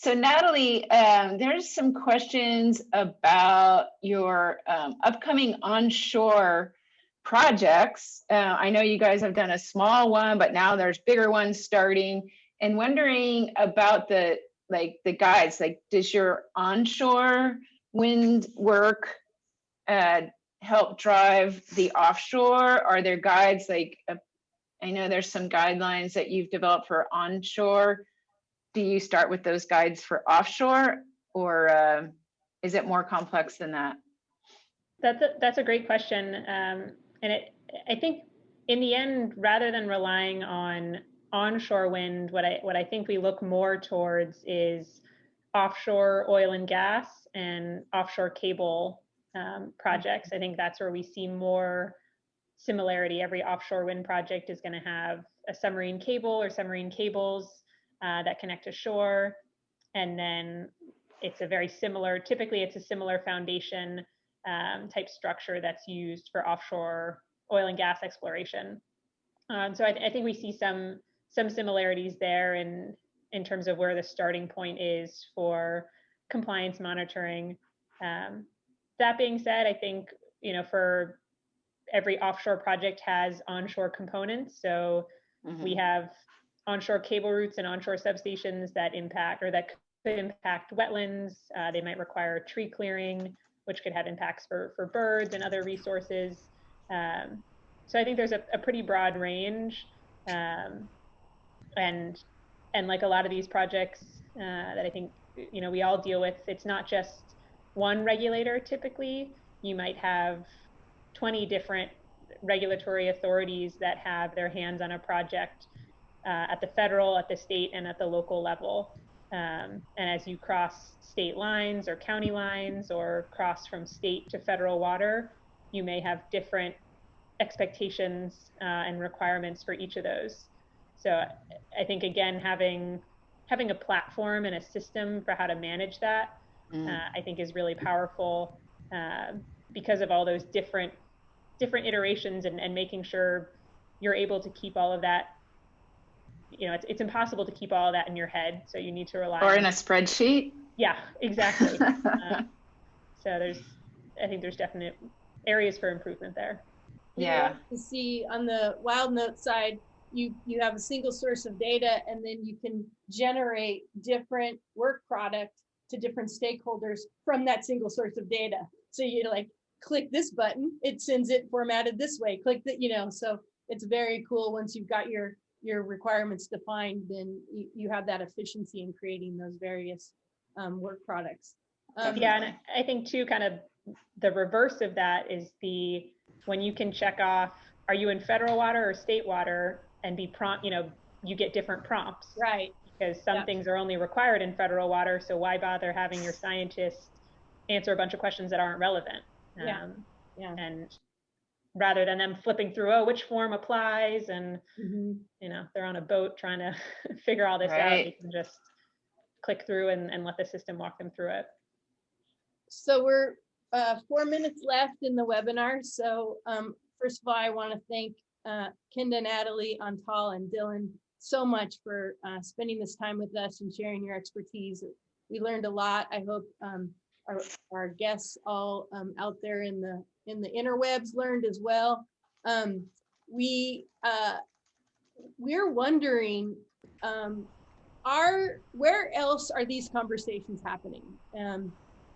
So Natalie, there's some questions about your upcoming onshore projects. I know you guys have done a small one, but now there's bigger ones starting, and wondering about the guides. Like, does your onshore wind work help drive the offshore? Are there guides I know there's some guidelines that you've developed for onshore. Do you start with those guides for offshore, or is it more complex than that? That's a great question. I think in the end, rather than relying on onshore wind, what I think we look more towards is offshore oil and gas and offshore cable projects. I think that's where we see more similarity. Every offshore wind project is going to have a submarine cable or submarine cables that connect to shore, and then it's typically it's a similar foundation type structure that's used for offshore oil and gas exploration. So I think we see some similarities there in terms of where the starting point is for compliance monitoring. That being said, I think, for every offshore project has onshore components. So we have onshore cable routes and onshore substations that could impact wetlands. They might require tree clearing, which could have impacts for birds and other resources. So I think there's a pretty broad range. And like a lot of these projects that I think, we all deal with, it's not just one regulator. Typically, you might have 20 different regulatory authorities that have their hands on a project at the federal, at the state, and at the local level. And as you cross state lines or county lines or cross from state to federal water, you may have different expectations and requirements for each of those. So I think, again, having a platform and a system for how to manage that, I think is really powerful because of all those different iterations and making sure you're able to keep all of that. It's impossible to keep all of that in your head, so you need to rely or in a spreadsheet. Yeah, exactly. So I think there's definite areas for improvement there. Yeah. To see on the WildNote side, you have a single source of data, and then you can generate different work product to different stakeholders from that single source of data. So click this button, it sends it formatted this way. Click that, so it's very cool. Once you've got your requirements defined, then you have that efficiency in creating those various work products. Yeah, and I think too, kind of the reverse of that is when you can check off, are you in federal water or state water, and be prompt, you get different prompts. Right. Because some things are only required in federal water, so why bother having your scientists answer a bunch of questions that aren't relevant? And rather than them flipping through, which form applies, and they're on a boat trying to figure all this out, you can just click through and let the system walk them through it. So we're 4 minutes left in the webinar. So first of all, I want to thank Kenda, Natalie, Antal, and Dillon so much for spending this time with us and sharing your expertise. We learned a lot. I hope our guests all out there in the interwebs learned as well. We're wondering, where else are these conversations happening?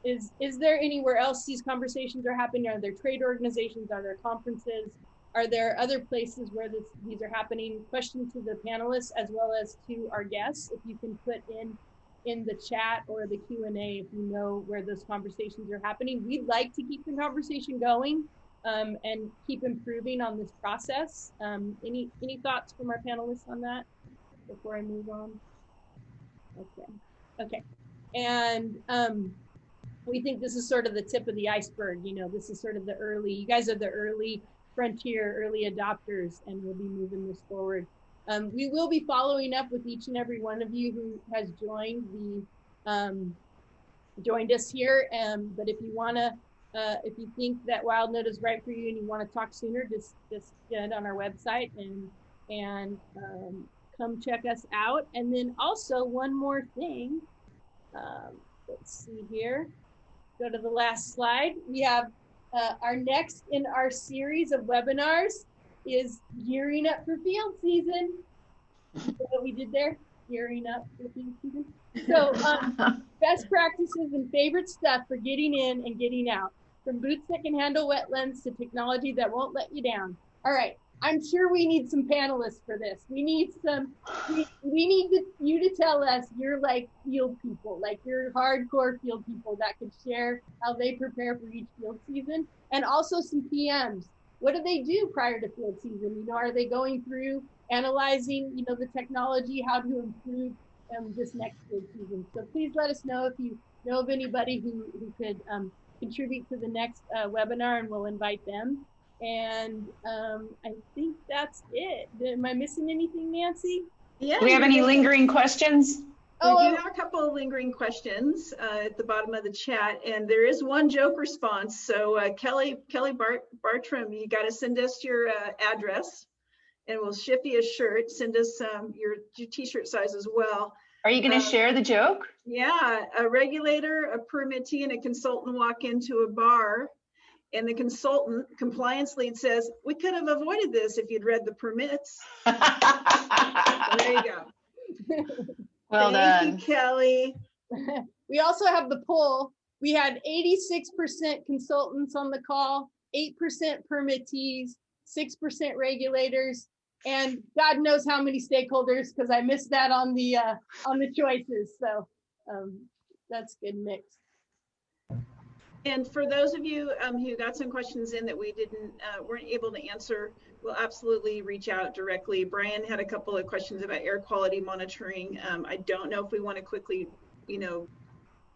Is there anywhere else these conversations are happening? Are there trade organizations? Are there conferences? Are there other places where these are happening? Question to the panelists as well as to our guests. If you can put in the chat or the Q&A if you know where those conversations are happening. We'd like to keep the conversation going and keep improving on this process. Any thoughts from our panelists on that before I move on? Okay. And we think this is sort of the tip of the iceberg. You know, this is sort of you guys are the early frontier, early adopters, and we'll be moving this forward. We will be following up with each and every one of you who has joined us here. But if you want to, if you think that WildNote is right for you and you want to talk sooner, just get on our website and come check us out. And then also one more thing. Let's see here. Go to the last slide. We have our next in our series of webinars is gearing up for field season. What we did there, gearing up for field season. So best practices and favorite stuff for getting in and getting out, from boots that can handle wetlands to technology that won't let you down. All right, I'm sure we need some panelists for this. We need you to tell us you're like field people, like you're hardcore field people that could share how they prepare for each field season, and also some PMs. What do they do prior to field season? You know, are they going through analyzing, you know, the technology, how to improve this next field season? So please let us know if you know of anybody who could contribute to the next webinar, and we'll invite them. And I think that's it. Am I missing anything, Nancy? Yeah. Do we have any lingering questions? We do have a couple of lingering questions at the bottom of the chat, and there is one joke response. So Kelly Bartram, you got to send us your address, and we'll ship you a shirt. Send us your t-shirt size as well. Are you going to share the joke? Yeah, a regulator, a permittee, and a consultant walk into a bar, and the consultant compliance lead says, "We could have avoided this if you'd read the permits." So there you go. Well done. Thank you, Kelly. We also have the poll. We had 86% consultants on the call, 8% permittees, 6% regulators, and God knows how many stakeholders, because I missed that on the choices. So that's good mix. And for those of you who got some questions in that we weren't able to answer, we'll absolutely reach out directly. Brian had a couple of questions about air quality monitoring. I don't know if we want to quickly,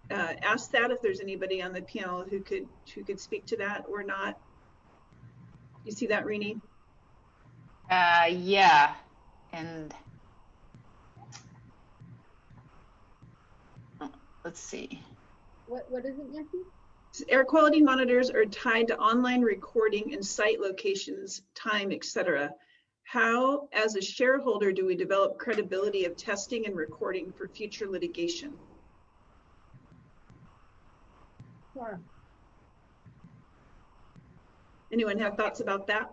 ask that, if there's anybody on the panel who could speak to that or not. You see that, Rini? Yeah, and let's see. What is it, Nancy? Air quality monitors are tied to online recording and site locations, time, etc. How, as a shareholder, do we develop credibility of testing and recording for future litigation? Sure. Anyone have thoughts about that?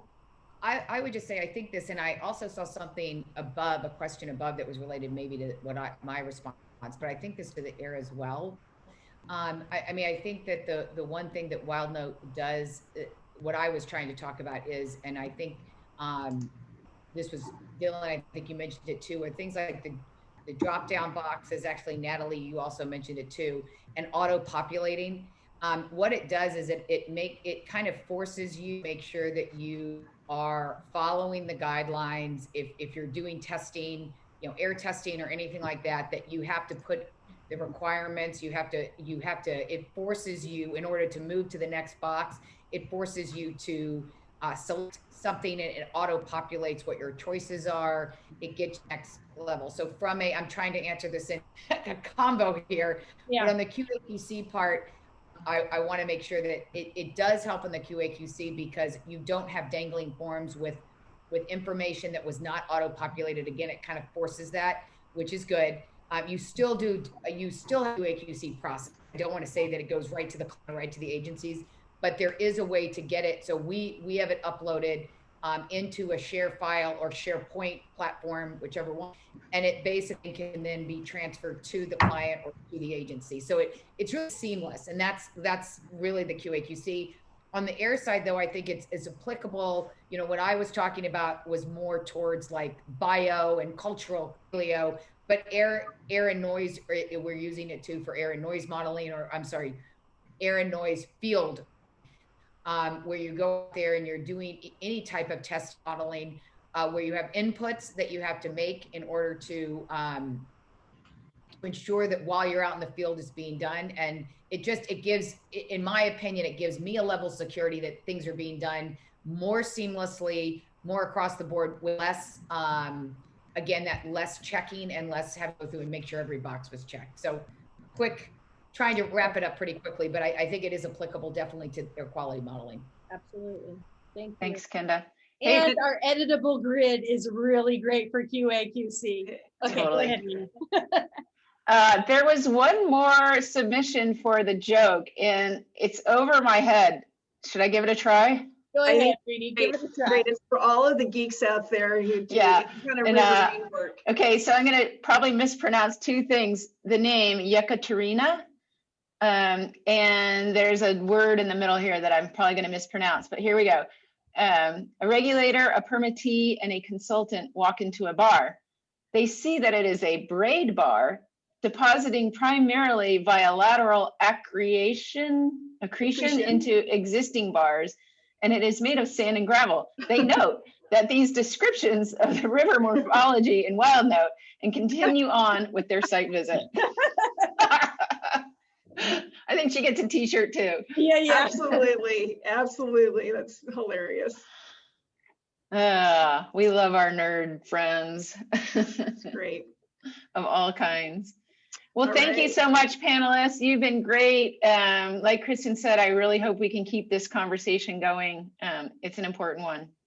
I would just say, I think this, and I also saw something above, a question above that was related maybe to my response, but I think this to the air as well. I mean, I think that the one thing that WildNote does, what I was trying to talk about is, and I think this was Dillon, I think you mentioned it too, are things like the drop-down boxes. Actually, Natalie, you also mentioned it too, and auto-populating. What it does is it kind of forces you to make sure that you are following the guidelines. If you're doing testing, air testing or anything like that, that you have to put the requirements, it forces you, in order to move to the next box, it forces you to select something, and it auto-populates what your choices are. It gets next level. So I'm trying to answer this in a combo here, yeah. But on the QAQC part, I want to make sure that it does help in the QA/QC because you don't have dangling forms with information that was not auto-populated. Again, it kind of forces that, which is good. You still have QA/QC process. I don't want to say that it goes right to the agencies, but there is a way to get it. So we have it uploaded into a share file or SharePoint platform, whichever one, and it basically can then be transferred to the client or to the agency. So it's really seamless, and that's really the QA/QC. On the air side, though, I think it's applicable. You know, what I was talking about was more towards like bio and cultural polio, but air and noise, we're using it too for air and noise modeling, or I'm sorry, air and noise field, where you go out there and you're doing any type of test modeling, where you have inputs that you have to make in order to ensure that while you're out in the field it's being done. And it gives, in my opinion, it gives me a level of security that things are being done more seamlessly, more across the board, with less, again, that less checking and less having to go through and make sure every box was checked. So trying to wrap it up pretty quickly, but I think it is applicable definitely to air quality modeling. Absolutely. Thanks, Kenda. And our editable grid is really great for QA/QC. Okay, totally. Go ahead, Nina. There was one more submission for the joke, and it's over my head. Should I give it a try? Go ahead, Rini. Give it a try. Great. It's for all of the geeks out there who do Yeah. kind of And, work. Okay, so I'm going to probably mispronounce two things. The name, Yekaterina, and there's a word in the middle here that I'm probably going to mispronounce, but here we go. A regulator, a permittee, and a consultant walk into a bar. They see that it is a braid bar, depositing primarily via lateral accretion into existing bars, and it is made of sand and gravel. They note that these descriptions of the river morphology and wild note and continue on with their site visit. I think she gets a t-shirt too. Yeah. Absolutely. That's hilarious. We love our nerd friends. That's great. Of all kinds. Well, All thank you right. so much, panelists. You've been great. Like Kristen said, I really hope we can keep this conversation going. It's an important one.